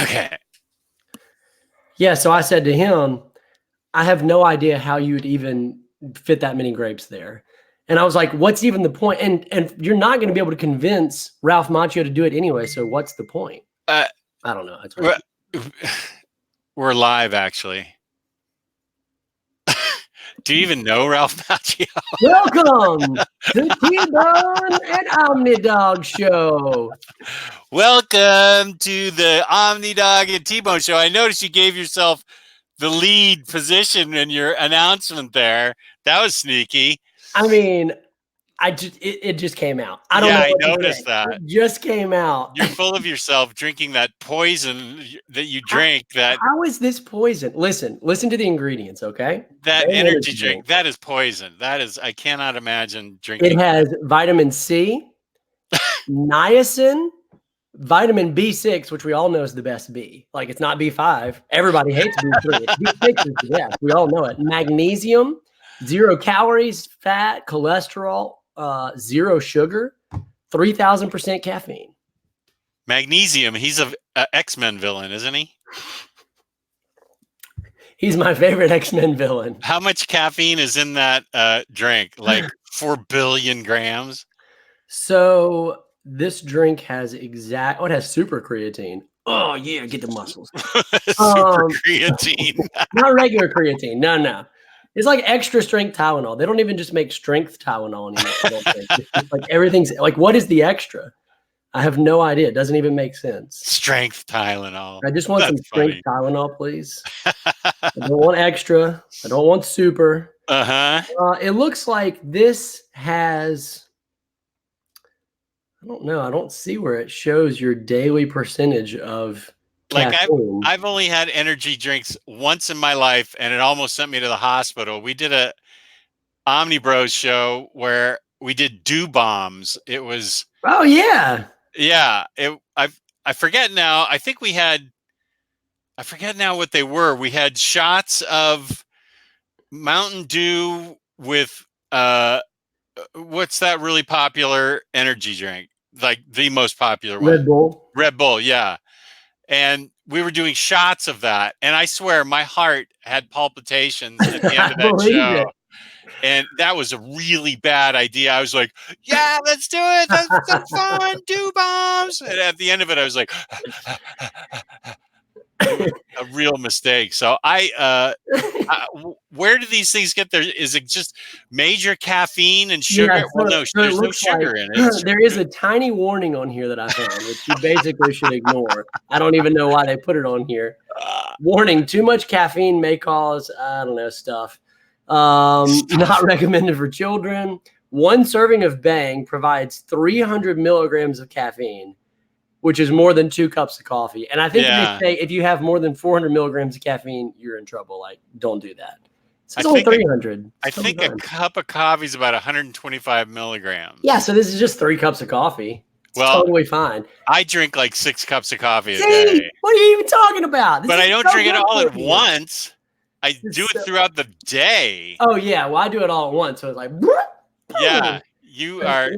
Okay. Yeah, so I said to him, I have no idea how you would even fit that many grapes there. And I was like, what's even the point? And you're not going to be able to convince Ralph Macchio to do it anyway. So what's the point? I don't know. We're live, actually. Do you even know Ralph Macchio? Welcome to T-Bone and OmniDog Show. Welcome to the OmniDog and T-Bone Show. I noticed you gave yourself the lead position in your announcement there. That was sneaky. I mean, it just came out. I don't know. I noticed that. It just came out. You're full of yourself drinking that poison that you drink. How is this poison? Listen to the ingredients, okay? That energy drink. That is poison. I cannot imagine drinking. It has vitamin C, niacin, vitamin B6, which we all know is the best B. Like, it's not B5. Everybody hates B3. B6 is the best. We all know it. Magnesium, 0 calories, fat, cholesterol, 0 sugar, 3,000% caffeine. Magnesium. He's an X-Men villain, isn't he? He's my favorite X-Men villain. How much caffeine is in that drink? Like 4 billion grams? So this drink has it has super creatine. Oh, yeah, get the muscles. Super creatine. Not regular creatine. No. It's like extra strength Tylenol. They don't even just make strength Tylenol anymore. I don't think. It's like everything's like, what is the extra? I have no idea. It doesn't even make sense. Strength Tylenol. I just want some strength Tylenol, please. I don't want extra. I don't want super. It looks like this has, I don't know. I don't see where it shows your daily percentage of caffeine. I've only had energy drinks once in my life, and it almost sent me to the hospital. We did a Omni Bros show where we did dew bombs. It was I forget now. I think I forget now what they were. We had shots of Mountain Dew with what's that really popular energy drink? Like the most popular one. Red Bull, yeah. And we were doing shots of that. And I swear my heart had palpitations at the end of that show. And that was a really bad idea. I was like, yeah, let's do it. That's fun. Dew bombs. And at the end of it, I was like, a real mistake. So where do these things get there? Is it just major caffeine and sugar? Yeah, well, no, there's no sugar in it. There is a tiny warning on here that I found, which you basically should ignore. I don't even know why they put it on here. Warning, too much caffeine may cause, I don't know, stuff. Not recommended for children. 1 serving of Bang provides 300 milligrams of caffeine, which is more than 2 cups of coffee. And I think they say if you have more than 400 milligrams of caffeine, you're in trouble. Like, don't do that. It's only 300. I think a cup of coffee is about 125 milligrams. Yeah, so this is just 3 cups of coffee. It's totally fine. I drink like 6 cups of coffee a day. What are you even talking about? But I don't drink it all at once. I do it throughout the day. Oh, yeah. Well, I do it all at once. So it's like, yeah, you are.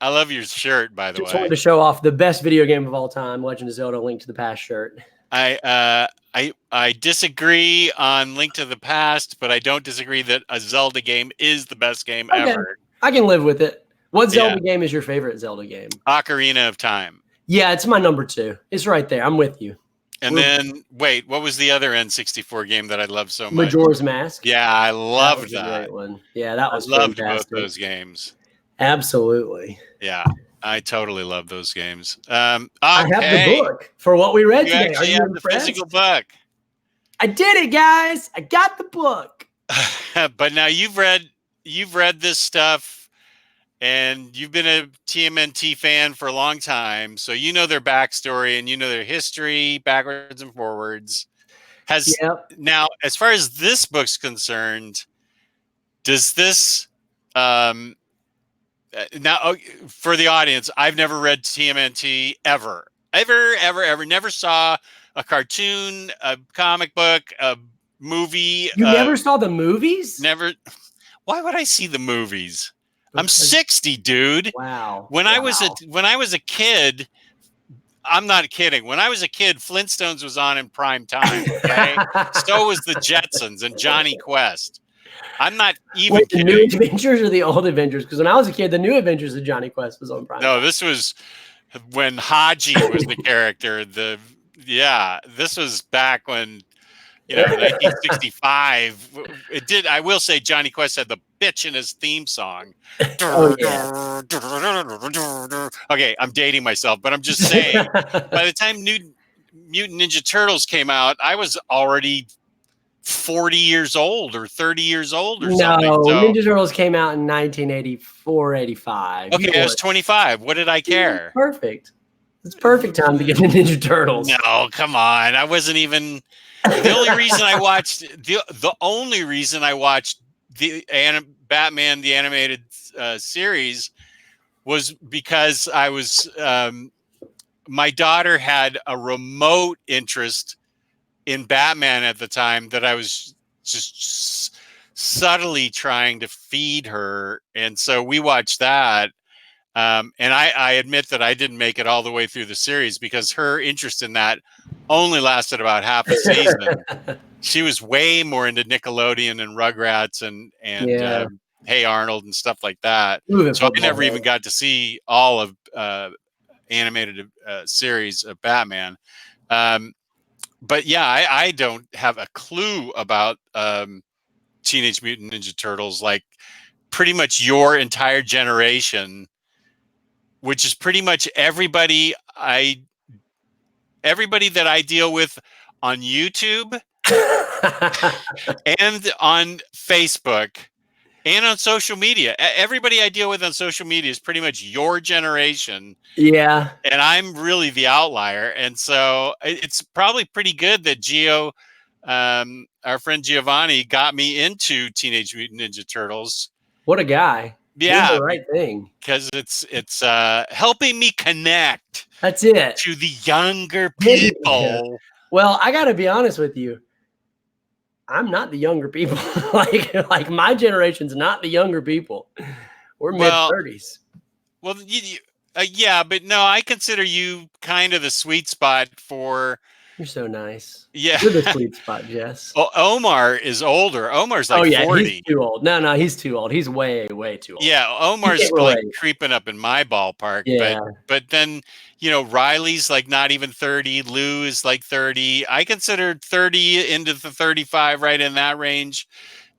I love your shirt, by the way. Just wanted to show off the best video game of all time, Legend of Zelda: Link to the Past shirt. I disagree on Link to the Past, but I don't disagree that a Zelda game is the best game ever. I can live with it. What Zelda game is your favorite Zelda game? Ocarina of Time. Yeah, it's my number 2. It's right there. I'm with you. And then, wait, what was the other N64 game that I loved so much? Majora's Mask. Yeah, I loved that. Great one. Yeah, that was loved fantastic. Both those games. Absolutely. Yeah, I totally love those games. I have the book for what we read today. Are you have the physical book? I did it, guys. I got the book. But now you've read this stuff. And you've been a TMNT fan for a long time, so you know their backstory and you know their history backwards and forwards. Now, as far as this book's concerned, does this now for the audience? I've never read TMNT ever, never saw a cartoon, a comic book, a movie. You never saw the movies? Never. Why would I see the movies? I'm 60, dude. Wow. When I was a kid, I'm not kidding. When I was a kid, Flintstones was on in prime time. Okay, so was the Jetsons and Johnny Quest. I'm not even Wait, the New kidding. Adventures or the old Adventures? Because when I was a kid, the New Adventures of Johnny Quest was on Prime. No, this was when Haji was the character. This was back when, 1965. It did. I will say Johnny Quest had the bitch in his theme song. Oh, yeah. Okay, I'm dating myself, but I'm just saying. By the time Mutant Ninja Turtles came out, I was already 40 years old or 30 years old or something. No, So, Ninja Turtles came out in 1984, 85. okay, I was 25. What did I care? Perfect. It's perfect time to get into Ninja Turtles. No, come on. I wasn't even. The only reason I watched the Batman the animated series was because I was my daughter had a remote interest in Batman at the time that I was just subtly trying to feed her, and so we watched that. And I admit that I didn't make it all the way through the series because her interest in that only lasted about half a season. She was way more into Nickelodeon and Rugrats and Hey Arnold and stuff like that. So I never even got to see all of animated series of Batman. But yeah, I don't have a clue about Teenage Mutant Ninja Turtles. Like pretty much your entire generation, which is pretty much everybody that I deal with on YouTube and on Facebook and on social media. Everybody I deal with on social media is pretty much your generation. Yeah. And I'm really the outlier. And so it's probably pretty good that our friend Giovanni got me into Teenage Mutant Ninja Turtles. What a guy. Yeah. The right thing. Because it's helping me connect. That's it. To the younger people. Well, I got to be honest with you. I'm not the younger people. like my generation's not the younger people. We're mid-30s. Well, yeah, but no, I consider you kind of the sweet spot for. You're so nice. Yeah. You're the sweet spot, Jess. Well, Omar is older. Omar's like 40. He's too old. No, he's too old. He's way, way too old. Yeah, Omar's like creeping up in my ballpark. Yeah. But then, Riley's like not even 30. Lou is like 30. I consider 30 into the 35 right in that range.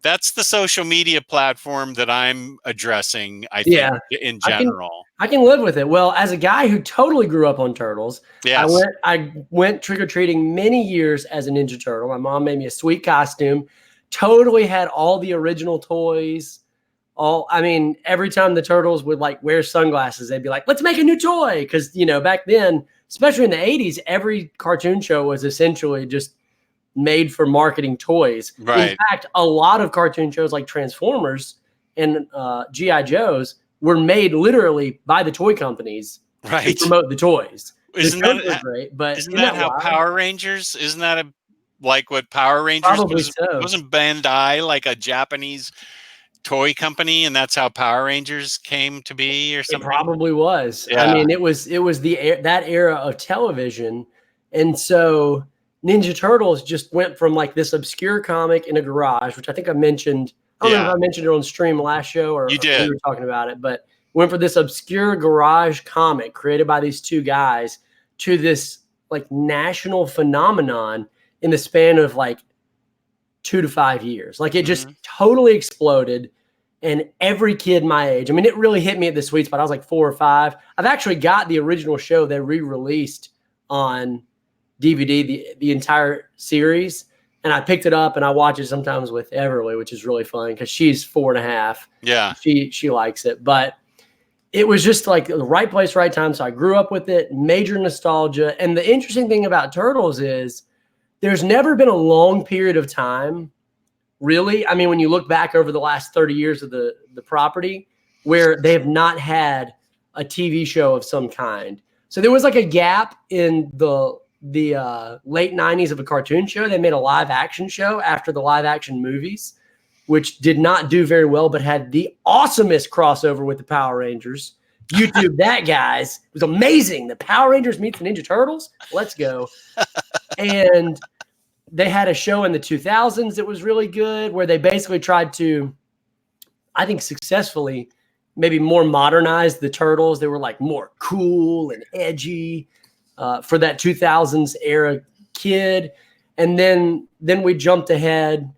That's the social media platform that I'm addressing, I think, in general. I can live with it. Well, as a guy who totally grew up on turtles, yes. I went trick-or-treating many years as a Ninja Turtle. My mom made me a sweet costume, totally had all the original toys. Every time the turtles would like wear sunglasses, they'd be like, let's make a new toy. Because, back then, especially in the 80s, every cartoon show was essentially just made for marketing toys. Right. In fact, a lot of cartoon shows like Transformers and G.I. Joes were made literally by the toy companies to promote the toys. Isn't that great? But isn't that how wild? Power Rangers? Isn't that like what Power Rangers was? Wasn't Bandai like a Japanese toy company, and that's how Power Rangers came to be, or something? It probably was. Yeah. It was that era of television, and so Ninja Turtles just went from like this obscure comic in a garage, which I think I mentioned. I don't know if I mentioned it on stream last show or you did. We were talking about it, but went from this obscure garage comic created by these two guys to this like national phenomenon in the span of like 2 to 5 years. Like it just totally exploded. And every kid my age, it really hit me at the sweet spot. I was like 4 or 5. I've actually got the original show they re-released on DVD, the entire series. And I picked it up and I watch it sometimes with Everly, which is really fun because she's 4.5. Yeah. She likes it. But it was just like the right place, right time. So I grew up with it, major nostalgia. And the interesting thing about Turtles is there's never been a long period of time, really. When you look back over the last 30 years of the property, where they have not had a TV show of some kind. So there was like a gap in the late 90s of a cartoon show. They made a live action show after the live action movies, which did not do very well, but had the awesomest crossover with the Power Rangers. YouTube that, guys. It was amazing. The Power Rangers meets the Ninja Turtles. Let's go. And they had a show in the 2000s that was really good where they basically tried to, I think successfully, maybe more modernize the Turtles. They were like more cool and edgy for that 2000s era kid. And then we jumped ahead.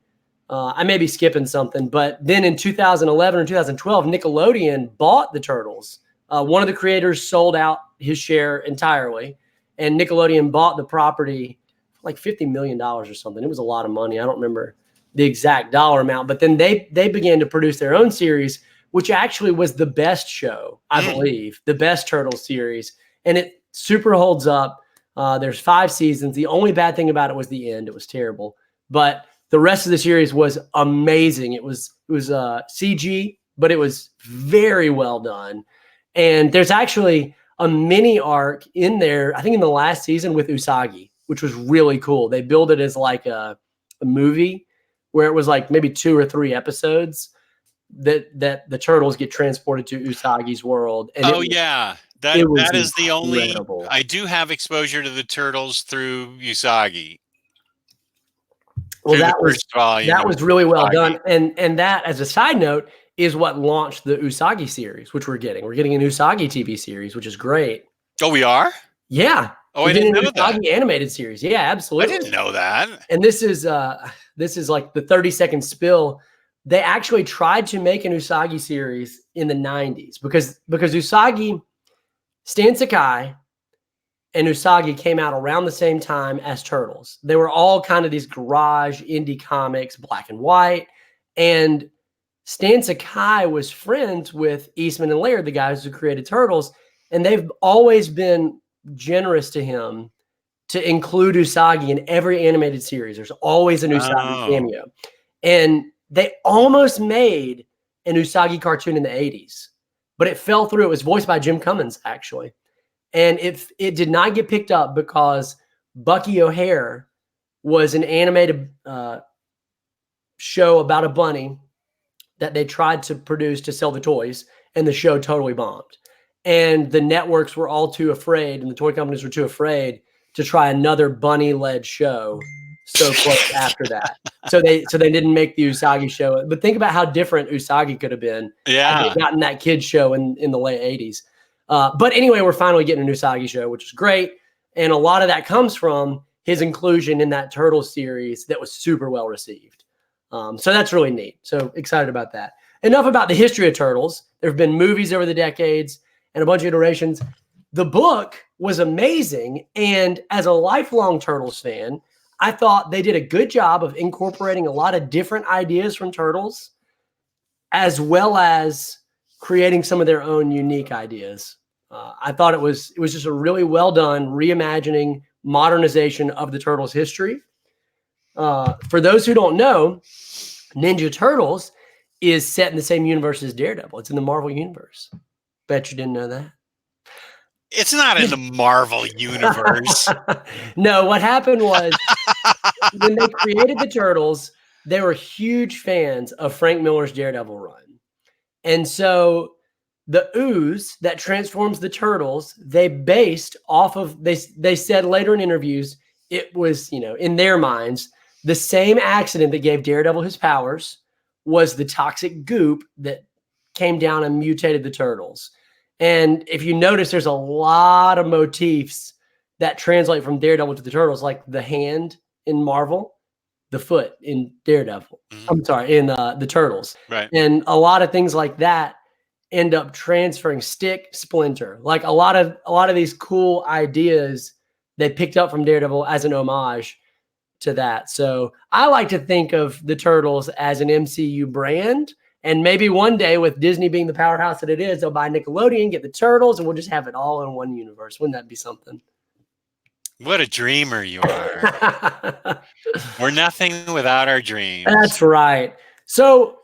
I may be skipping something, but then in 2011 or 2012, Nickelodeon bought the Turtles. One of the creators sold out his share entirely, and Nickelodeon bought the property for like $50 million or something. It was a lot of money. I don't remember the exact dollar amount, but then they began to produce their own series, which actually was the best show, I believe, the best Turtles series. And it super holds up. There's 5 seasons. The only bad thing about it was the end. It was terrible. But the rest of the series was amazing. It was CG, but it was very well done. And there's actually a mini arc in there, I think in the last season with Usagi, which was really cool. They built it as like a movie where it was like maybe 2 or 3 episodes that the turtles get transported to Usagi's world. And that is the only, I do have exposure to the Turtles through Usagi. Well, that was really well done. And that, as a side note, is what launched the Usagi series, which we're getting. We're getting an Usagi TV series, which is great. Oh, we are? Yeah. Oh, I didn't know that. Usagi animated series. Yeah, absolutely. I didn't know that. And this is like the 30-second spill. They actually tried to make an Usagi series in the 90s because Usagi, Stan Sakai, and Usagi came out around the same time as Turtles. They were all kind of these garage indie comics, black and white. And Stan Sakai was friends with Eastman and Laird, the guys who created Turtles. And they've always been generous to him to include Usagi in every animated series. There's always an Usagi cameo. And they almost made an Usagi cartoon in the 80s, but it fell through. It was voiced by Jim Cummins, actually. And it did not get picked up because Bucky O'Hare was an animated show about a bunny that they tried to produce to sell the toys, and the show totally bombed. And the networks were all too afraid, and the toy companies were too afraid to try another bunny-led show so close after that. So they didn't make the Usagi show. But think about how different Usagi could have been had they gotten that kids show in the late 80s. But anyway, we're finally getting a Usagi show, which is great. And a lot of that comes from his inclusion in that Turtle series that was super well received. So that's really neat. So excited about that. Enough about the history of Turtles. There have been movies over the decades and a bunch of iterations. The book was amazing. And as a lifelong Turtles fan, I thought they did a good job of incorporating a lot of different ideas from Turtles, as well as creating some of their own unique ideas. I thought it was just a really well done reimagining, modernization of the Turtles' history. For those who don't know, Ninja Turtles is set in the same universe as Daredevil. It's in the Marvel universe. Bet you didn't know that. It's not in the Marvel universe. No, what happened was when they created the Turtles, they were huge fans of Frank Miller's Daredevil run. And so the ooze that transforms the Turtles, they based off of, they said later in interviews, it was, in their minds, the same accident that gave Daredevil his powers was the toxic goop that came down and mutated the Turtles. And if you notice, there's a lot of motifs that translate from Daredevil to the Turtles, like the hand in Marvel, the foot in Daredevil. I'm sorry, in the Turtles. Right. And a lot of things like that end up transferring. Stick, Splinter, like a lot of these cool ideas they picked up from Daredevil as an homage to that. So I like to think of the Turtles as an MCU brand. And maybe one day, with Disney being the powerhouse that it is, they'll buy Nickelodeon, get the Turtles, and we'll just have it all in one universe. Wouldn't that be something? What a dreamer you are. We're nothing without our dreams. That's right. So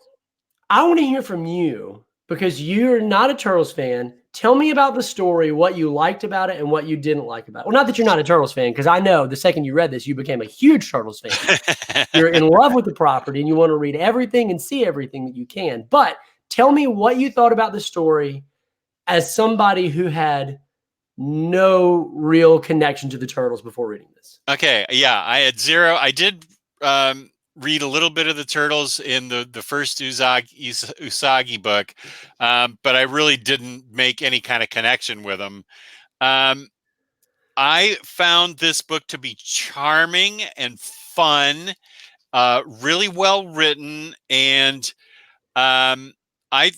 I want to hear from you, because you're not a Turtles fan. Tell me about the story, what you liked about it and what you didn't like about it. Well, not that you're not a Turtles fan, because I know the second you read this, you became a huge Turtles fan. You're in love with the property and you want to read everything and see everything that you can. But tell me what you thought about the story as somebody who had no real connection to the Turtles before reading this. Okay, yeah, I had zero. I did read a little bit of the Turtles in the first Usagi book, but I really didn't make any kind of connection with them. I found this book to be charming and fun, really well written, and um, I,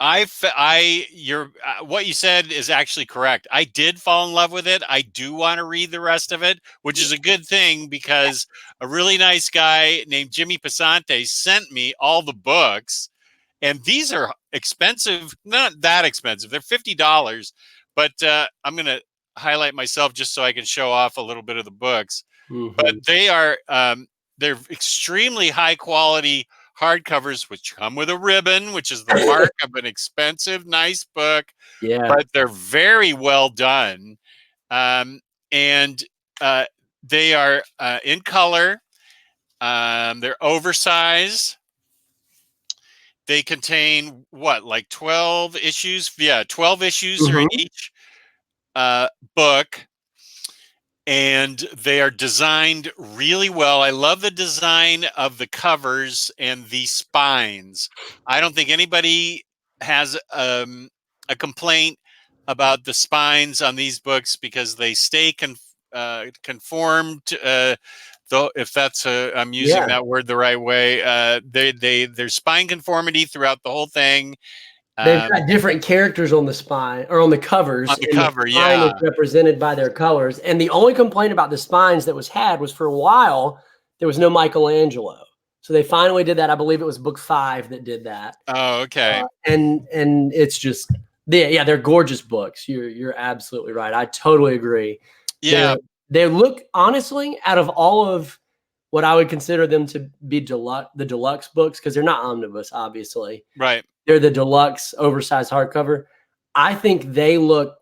I, you're what you said is actually correct. I did fall in love with it. I do want to read the rest of it, which is a good thing because a really nice guy named Jimmy Pasante sent me all the books, and these are expensive. Not that expensive. They're $50, but I'm going to highlight myself just so I can show off a little bit of the books. But they're extremely high quality hardcovers, which come with a ribbon, which is the mark of an expensive, nice book. Yeah. But they're very well done. And they are in color. They're oversized. They contain what, like 12 issues? Yeah, 12 issues are in each book. And they are designed really well. I love the design of the covers and the spines. I don't think anybody has a complaint about the spines on these books because they stay conformed. Though, if that's I'm using that word the right way, there's spine conformity throughout the whole thing. They've got different characters on the spine or on the covers, On the and the cover, spine is yeah. represented by their colors. And the only complaint about the spines that was had was for a while there was no Michelangelo. So they finally did that. I believe it was book 5 that did that. Oh, okay. And it's just they're gorgeous books. You're absolutely right. I totally agree. Yeah. They look, honestly, out of all of what I would consider them to be the deluxe books, because they're not omnibus, obviously. Right. They're the deluxe oversized hardcover. I think they look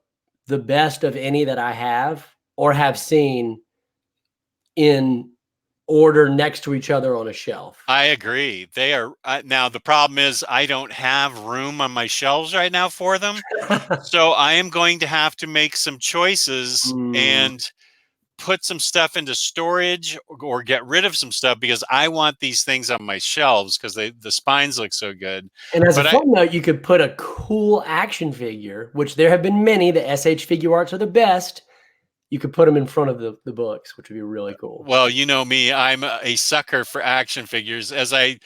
the best of any that I have or have seen in order next to each other on a shelf. I agree. They are now the problem is I don't have room on my shelves right now for them. So I am going to have to make some choices and put some stuff into storage or get rid of some stuff because I want these things on my shelves because the spines look so good. And as a fun note, you could put a cool action figure, which there have been many. The SH figure arts are the best. You could put them in front of the books, which would be really cool. Well, you know me, I'm a sucker for action figures. As I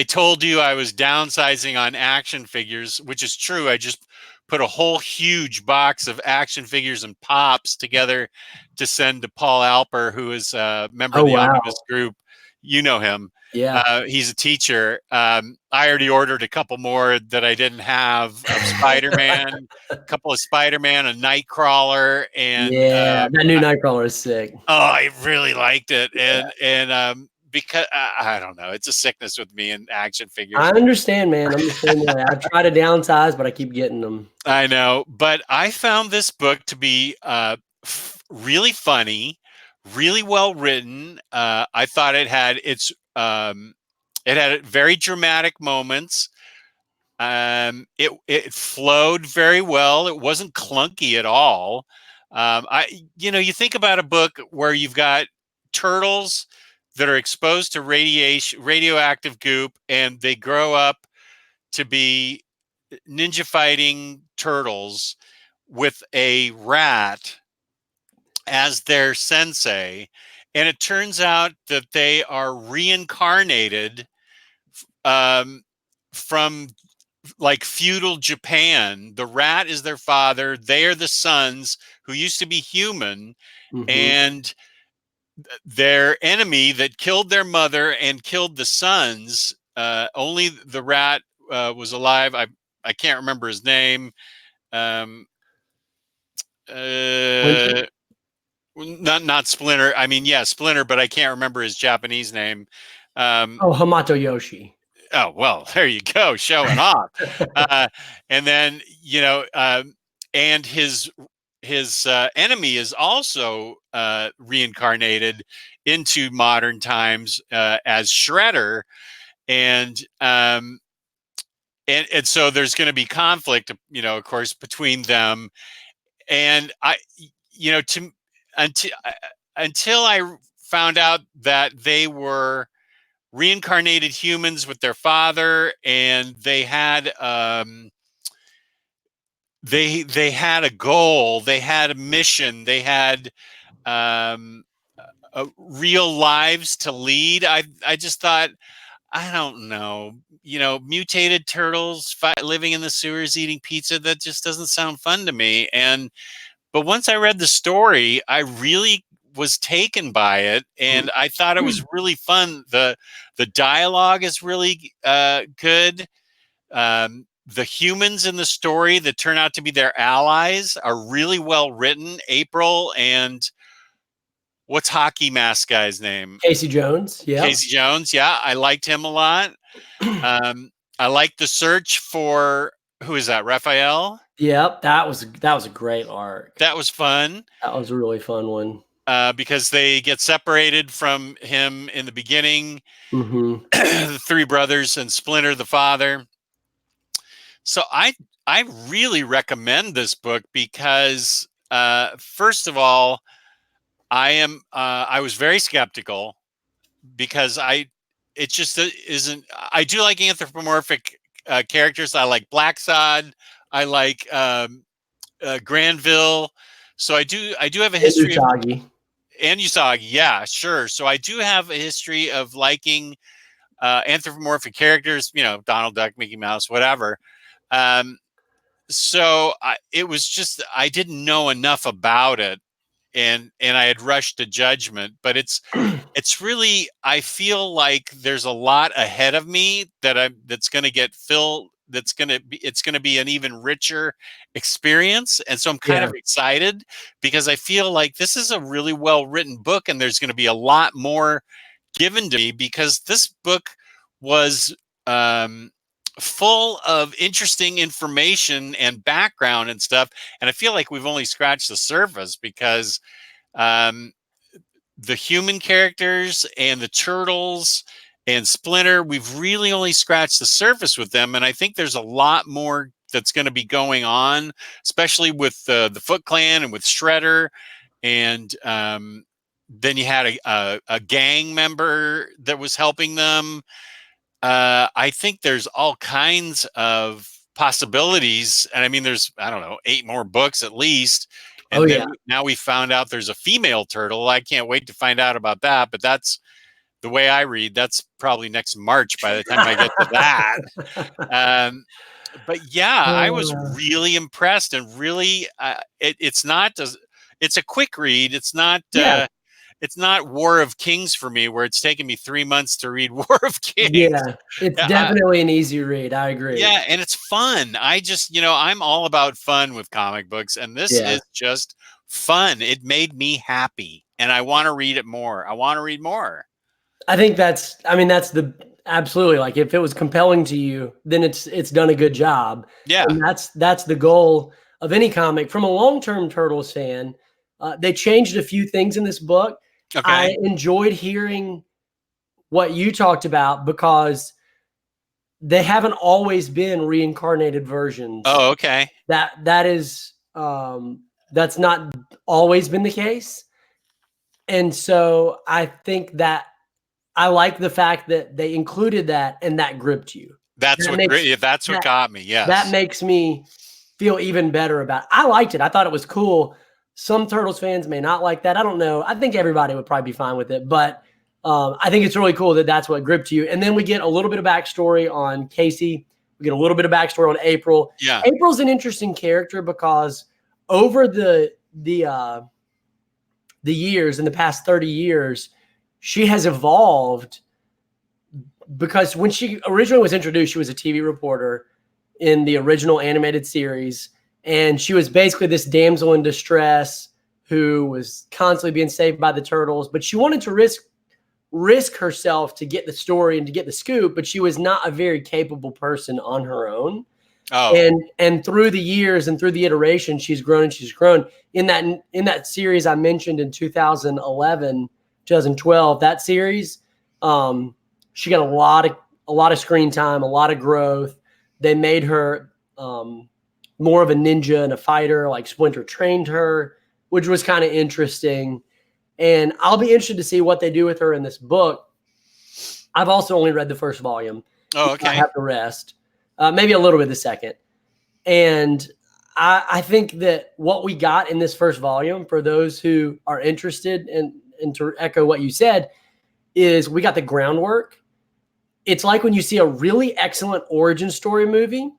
told you, I was downsizing on action figures, which is true. I just put a whole huge box of action figures and pops together to send to Paul Alper, who is a member of the Omnibus group. You know him. Yeah. He's a teacher. I already ordered a couple more that I didn't have of Spider-Man, a couple of Spider-Man, a Nightcrawler, and that new Nightcrawler is sick. Oh, I really liked it. And because I don't know, it's a sickness with me and action figures. I understand, man. I'm the same way. I try to downsize, but I keep getting them. I know, but I found this book to be really funny, really well written. I thought it had very dramatic moments. It flowed very well. It wasn't clunky at all. You think about a book where you've got turtles that are exposed to radioactive goop, and they grow up to be ninja fighting turtles with a rat as their sensei, and it turns out that they are reincarnated from like feudal Japan. The rat is their father. They are the sons who used to be human, and their enemy that killed their mother and killed the sons. Only the rat was alive. I can't remember his name. Not Splinter. I mean, yeah, Splinter, but I can't remember his Japanese name. Hamato Yoshi. Oh, well, there you go, showing off. And then, and his enemy is also reincarnated into modern times as Shredder. And and so there's going to be conflict, of course, between them. And to until until I found out that they were reincarnated humans with their father, and they had they had a goal, they had a mission, they had um, real lives to lead. I just thought, I don't know, mutated turtles living in the sewers eating pizza, that just doesn't sound fun to me. But once I read the story, I really was taken by it, and I thought it was really fun. The dialogue is really good. The humans in the story that turn out to be their allies are really well written. April and what's hockey mask guy's name? Casey Jones. Yeah. Casey Jones. Yeah, I liked him a lot. I liked the search for, who is that? Raphael. Yep, that was a great arc. That was fun. That was a really fun one. Because they get separated from him in the beginning. The three brothers and Splinter, the father. So I really recommend this book because, first of all, I was very skeptical because it just isn't. I do like anthropomorphic characters. I like Blacksod. I like Granville. So I do have a history of Usagi. Yeah, sure. So I do have a history of liking anthropomorphic characters. Donald Duck, Mickey Mouse, whatever. So it was just, I didn't know enough about it, and I had rushed to judgment. But it's really, I feel like there's a lot ahead of me that's going to get filled. It's going to be an even richer experience, and so I'm kind of excited because I feel like this is a really well written book, and there's going to be a lot more given to me because this book was full of interesting information and background and stuff. And I feel like we've only scratched the surface because the human characters and the turtles and Splinter, we've really only scratched the surface with them. And I think there's a lot more that's going to be going on, especially with the Foot Clan and with Shredder. And then you had a gang member that was helping them. I think there's all kinds of possibilities. And I mean, there's, I don't know, 8 more books at least. And now we found out there's a female turtle. I can't wait to find out about that. But that's the way I read. That's probably next March by the time I get to that. But yeah, I was really impressed, and really, it's a quick read. It's not. It's not War of Kings for me, where it's taken me 3 months to read War of Kings. Yeah, it's definitely an easy read. I agree. Yeah, and it's fun. I just, I'm all about fun with comic books, and this is just fun. It made me happy, and I want to read it more. I want to read more. I think that's absolutely, like, if it was compelling to you, then it's done a good job. Yeah. And that's the goal of any comic. From a long-term Turtles fan, they changed a few things in this book. Okay. I enjoyed hearing what you talked about because they haven't always been reincarnated versions. Oh, okay. That is that's not always been the case. And so I think that I like the fact that they included that, and that gripped you. That's what got me. Yes. That makes me feel even better about it. I liked it. I thought it was cool. Some Turtles fans may not like that. I don't know. I think everybody would probably be fine with it, but I think it's really cool that that's what gripped you. And then we get a little bit of backstory on Casey. We get a little bit of backstory on April. Yeah. April's an interesting character because over the years, in the past 30 years, she has evolved, because when she originally was introduced, she was a TV reporter in the original animated series. And she was basically this damsel in distress who was constantly being saved by the turtles, but she wanted to risk herself to get the story and to get the scoop, but she was not a very capable person on her own. Oh. And through the years and through the iteration, she's grown and she's grown. In that series I mentioned in 2011, 2012, that series, she got a lot of screen time, a lot of growth. They made her more of a ninja and a fighter, like Splinter trained her, which was kind of interesting. And I'll be interested to see what they do with her in this book. I've also only read the first volume. Oh, okay. I have the rest, maybe a little bit the second. And I think that what we got in this first volume, for those who are interested, and to echo what you said, is we got the groundwork. It's like when you see a really excellent origin story movie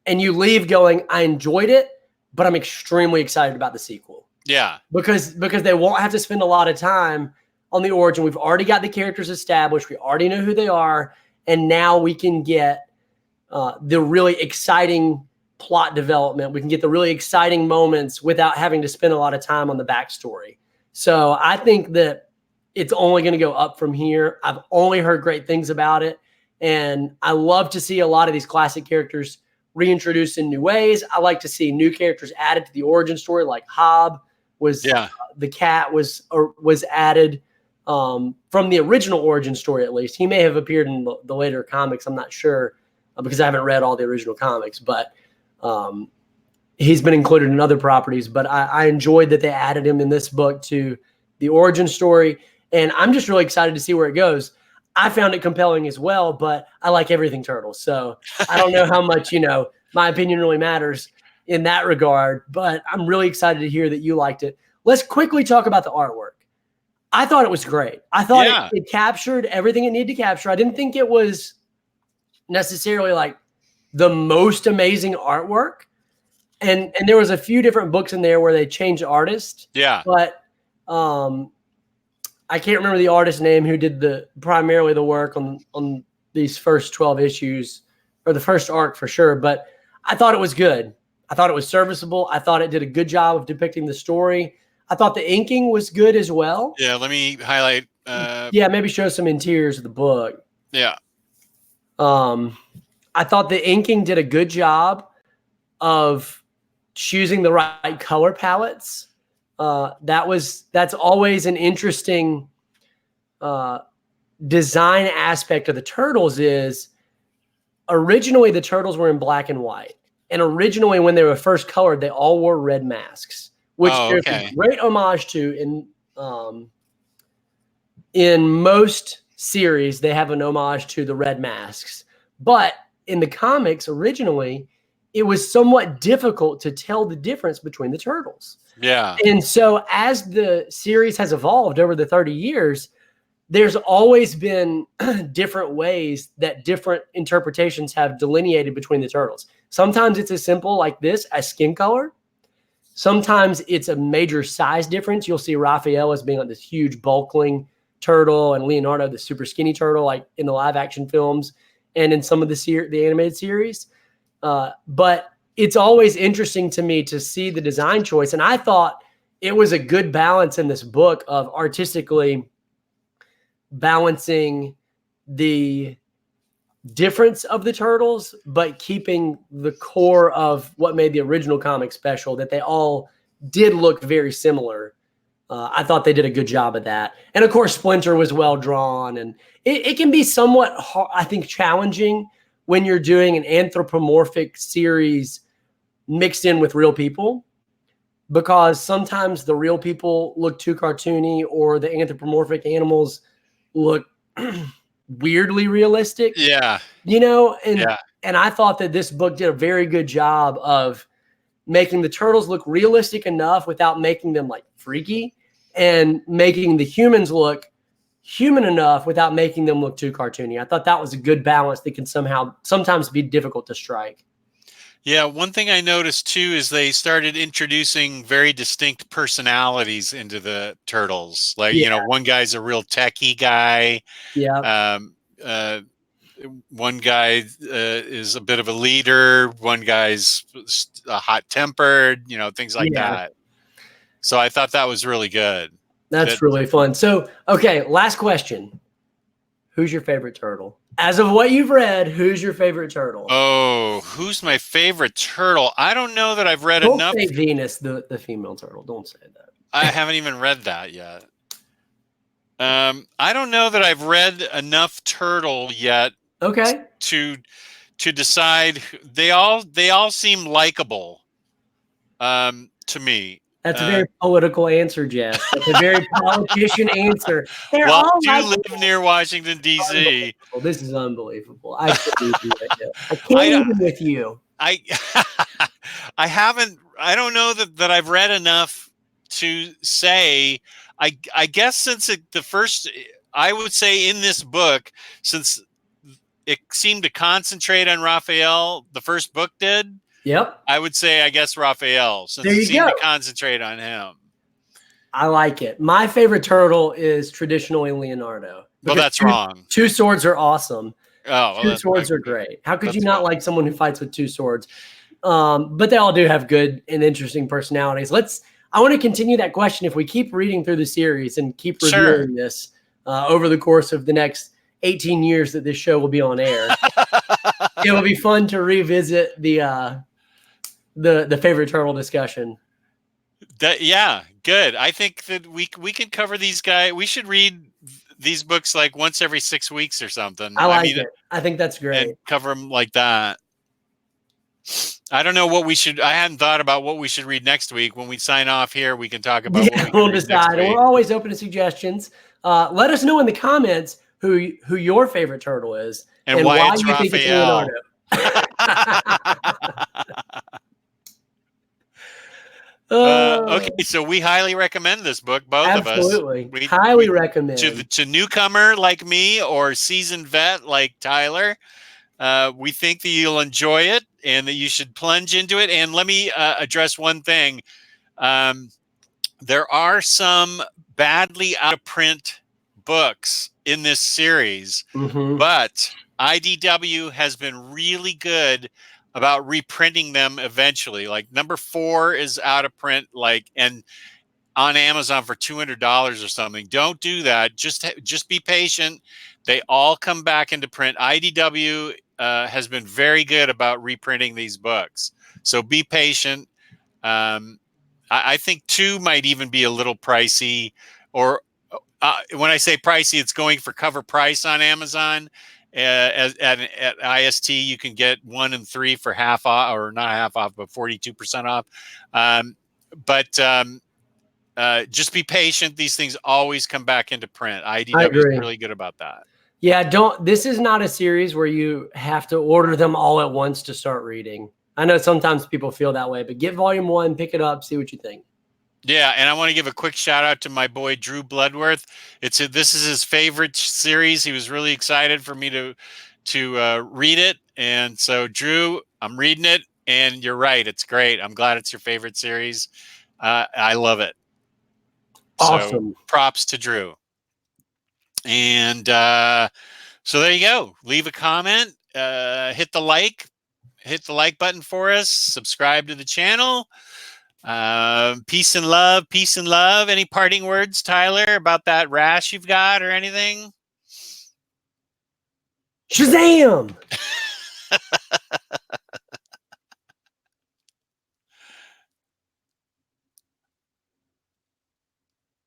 and you leave going, I enjoyed it, but I'm extremely excited about the sequel. Yeah. Because they won't have to spend a lot of time on the origin. We've already got the characters established. We already know who they are. And now we can get the really exciting plot development. We can get the really exciting moments without having to spend a lot of time on the backstory. So I think that it's only going to go up from here. I've only heard great things about it. And I love to see a lot of these classic characters reintroduced in new ways. I like to see new characters added to the origin story, like Hob was, the cat was added from the original origin story, at least. He may have appeared in the later comics. I'm not sure because I haven't read all the original comics, but he's been included in other properties. But I enjoyed that they added him in this book to the origin story. And I'm just really excited to see where it goes. I found it compelling as well, but I like everything Turtles. So I don't know how much, my opinion really matters in that regard, but I'm really excited to hear that you liked it. Let's quickly talk about the artwork. I thought it was great. I thought it captured everything it needed to capture. I didn't think it was necessarily like the most amazing artwork. And there was a few different books in there where they changed artists. Yeah. But I can't remember the artist's name who did primarily the work on these first 12 issues, or the first arc for sure. But I thought it was good. I thought it was serviceable. I thought it did a good job of depicting the story. I thought the inking was good as well. Yeah, let me highlight. Maybe show some interiors of the book. Yeah. I thought the inking did a good job of choosing the right color palettes. That's always an interesting design aspect of the Turtles. Is originally the Turtles were in black and white, and originally when they were first colored, they all wore red masks, which there's a great homage to in most series. They have an homage to the red masks, but in the comics originally, it was somewhat difficult to tell the difference between the Turtles. Yeah. And so as the series has evolved over the 30 years, there's always been different ways that different interpretations have delineated between the Turtles. Sometimes it's as simple like this as skin color. Sometimes it's a major size difference. You'll see Raphael as being like this huge bulkling turtle, and Leonardo the super skinny turtle, like in the live action films and in some of the animated series. But it's always interesting to me to see the design choice. And I thought it was a good balance in this book of artistically balancing the difference of the Turtles, but keeping the core of what made the original comic special, that they all did look very similar. I thought they did a good job of that. And of course, Splinter was well drawn, and it can be somewhat, I think, challenging when you're doing an anthropomorphic series mixed in with real people, because sometimes the real people look too cartoony or the anthropomorphic animals look weirdly realistic. Yeah. And I thought that this book did a very good job of making the Turtles look realistic enough without making them like freaky, and making the humans look human enough without making them look too cartoony. I thought that was a good balance that can sometimes be difficult to strike. Yeah, one thing I noticed too is they started introducing very distinct personalities into the Turtles. Like, one guy's a real techie guy. Yeah. One guy is a bit of a leader. One guy's hot-tempered, things like that. So I thought that was really good. That's really fun. So, okay, last question. Who's your favorite turtle? As of what you've read, who's your favorite turtle? Oh, who's my favorite turtle? I don't know that I've read enough. Don't say Venus, the female turtle. Don't say that. I haven't even read that yet. I don't know that I've read enough turtle yet. Okay. To to decide. They all seem likable to me. That's a very political answer, Jess. That's a very politician answer. They're well, all I do live near Washington, D.C. This is unbelievable. I can't even with you. I haven't. I don't know that I've read enough to say. I guess since the first, I would say in this book, since it seemed to concentrate on Raphael, the first book did. Yep. I would say, I guess, Raphael, since it seemed to concentrate on him. I like it. My favorite turtle is traditionally Leonardo. Well, that's wrong. Two swords are awesome. Oh, two swords are great. How could you not like someone who fights with two swords? But they all do have good and interesting personalities. I want to continue that question. If we keep reading through the series and keep reviewing this over the course of the next 18 years that this show will be on air, it will be fun to revisit the favorite turtle discussion. Yeah, good. I think that we can cover these guys. We should read these books like once every 6 weeks or something. I like it. I think that's great. And cover them like that. I don't know what we should. I hadn't thought about what we should read next week. When we sign off here, we can talk about. Yeah, we'll decide. We're always open to suggestions. Let us know in the comments who your favorite turtle is and why it's you think it's Leonardo. Okay, so we highly recommend this book, both of us. Absolutely, we highly recommend to newcomer like me or seasoned vet like Tyler. We think that you'll enjoy it and that you should plunge into it. And let me address one thing. There are some badly out of print books in this series, but IDW has been really good about reprinting them eventually. Like number 4 is out of print, and on Amazon for $200 or something. Don't do that. Just be patient. They all come back into print. IDW has been very good about reprinting these books. So be patient. I think 2 might even be a little pricey, or when I say pricey, it's going for cover price on Amazon. At IST, you can get 1 and 3 for half off, or not half off, but 42% off. Just be patient. These things always come back into print. IDW is really good about that. Yeah, this is not a series where you have to order them all at once to start reading. I know sometimes people feel that way, but get volume 1, pick it up, see what you think. Yeah, and I want to give a quick shout out to my boy Drew Bloodworth. This is his favorite series. He was really excited for me to read it, and so Drew, I'm reading it, and you're right, it's great. I'm glad it's your favorite series. I love it. Awesome. So, props to Drew. And so there you go. Leave a comment. Hit the like button for us. Subscribe to the channel. Peace and love. Peace and love. Any parting words, Tyler, about that rash you've got or anything? Shazam!